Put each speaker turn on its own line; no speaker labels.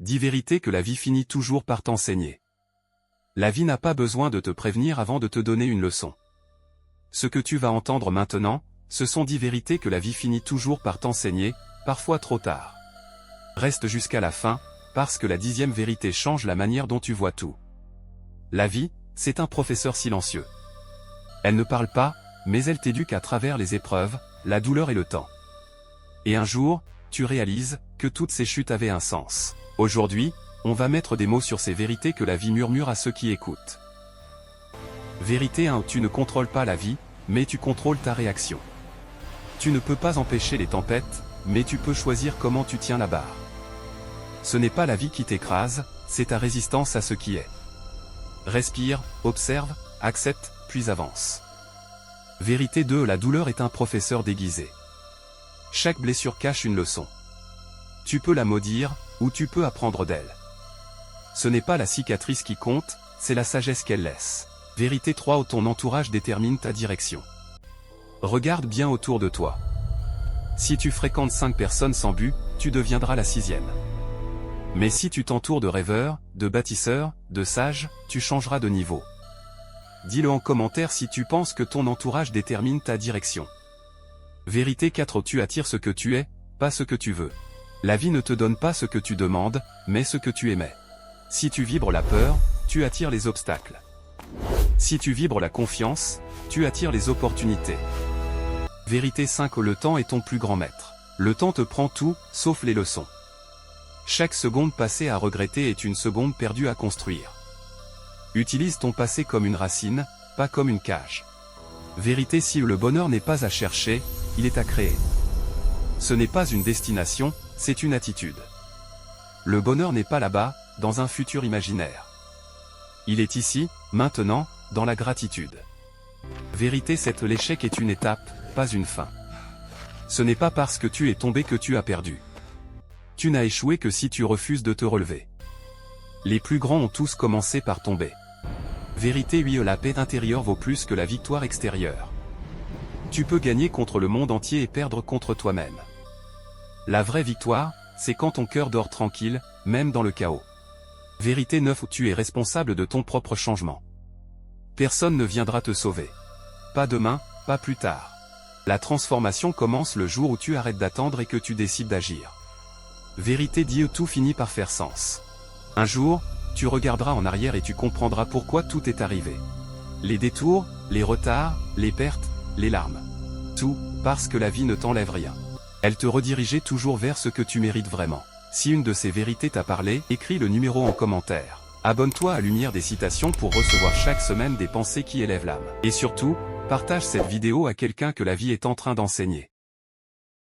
10 vérités que la vie finit toujours par t'enseigner. La vie n'a pas besoin de te prévenir avant de te donner une leçon. Ce que tu vas entendre maintenant, ce sont 10 vérités que la vie finit toujours par t'enseigner, parfois trop tard. Reste jusqu'à la fin, parce que la 10e vérité change la manière dont tu vois tout. La vie, c'est un professeur silencieux. Elle ne parle pas, mais elle t'éduque à travers les épreuves, la douleur et le temps. Et un jour, tu réalises que toutes ces chutes avaient un sens. Aujourd'hui, on va mettre des mots sur ces vérités que la vie murmure à ceux qui écoutent. Vérité 1. Tu ne contrôles pas la vie, mais tu contrôles ta réaction. Tu ne peux pas empêcher les tempêtes, mais tu peux choisir comment tu tiens la barre. Ce n'est pas la vie qui t'écrase, c'est ta résistance à ce qui est. Respire, observe, accepte, puis avance. Vérité 2. La douleur est un professeur déguisé. Chaque blessure cache une leçon. Tu peux la maudire, ou tu peux apprendre d'elle. Ce n'est pas la cicatrice qui compte, c'est la sagesse qu'elle laisse. Vérité 3. Ton entourage détermine ta direction. Regarde bien autour de toi. Si tu fréquentes 5 personnes sans but, tu deviendras la 6e. Mais si tu t'entoures de rêveurs, de bâtisseurs, de sages, tu changeras de niveau. Dis-le en commentaire si tu penses que ton entourage détermine ta direction. Vérité 4. Tu attires ce que tu es, pas ce que tu veux. La vie ne te donne pas ce que tu demandes, mais ce que tu émets. Si tu vibres la peur, tu attires les obstacles. Si tu vibres la confiance, tu attires les opportunités. Vérité 5. Le temps est ton plus grand maître. Le temps te prend tout, sauf les leçons. Chaque seconde passée à regretter est une seconde perdue à construire. Utilise ton passé comme une racine, pas comme une cage. Vérité 6. Le bonheur n'est pas à chercher, il est à créer. Ce n'est pas une destination, c'est une attitude. Le bonheur n'est pas là-bas, dans un futur imaginaire. Il est ici, maintenant, dans la gratitude. Vérité 7. L'échec est une étape, pas une fin. Ce n'est pas parce que tu es tombé que tu as perdu. Tu n'as échoué que si tu refuses de te relever. Les plus grands ont tous commencé par tomber. Vérité 8. La paix intérieure vaut plus que la victoire extérieure. Tu peux gagner contre le monde entier et perdre contre toi-même. La vraie victoire, c'est quand ton cœur dort tranquille, même dans le chaos. Vérité 9. Tu es responsable de ton propre changement. Personne ne viendra te sauver. Pas demain, pas plus tard. La transformation commence le jour où tu arrêtes d'attendre et que tu décides d'agir. Vérité 10. Tout finit par faire sens. Un jour, tu regarderas en arrière et tu comprendras pourquoi tout est arrivé. Les détours, les retards, les pertes, les larmes. Tout, parce que la vie ne t'enlève rien. Elle te redirigeait toujours vers ce que tu mérites vraiment. Si une de ces vérités t'a parlé, écris le numéro en commentaire. Abonne-toi à Lumière des Citations pour recevoir chaque semaine des pensées qui élèvent l'âme. Et surtout, partage cette vidéo à quelqu'un que la vie est en train d'enseigner.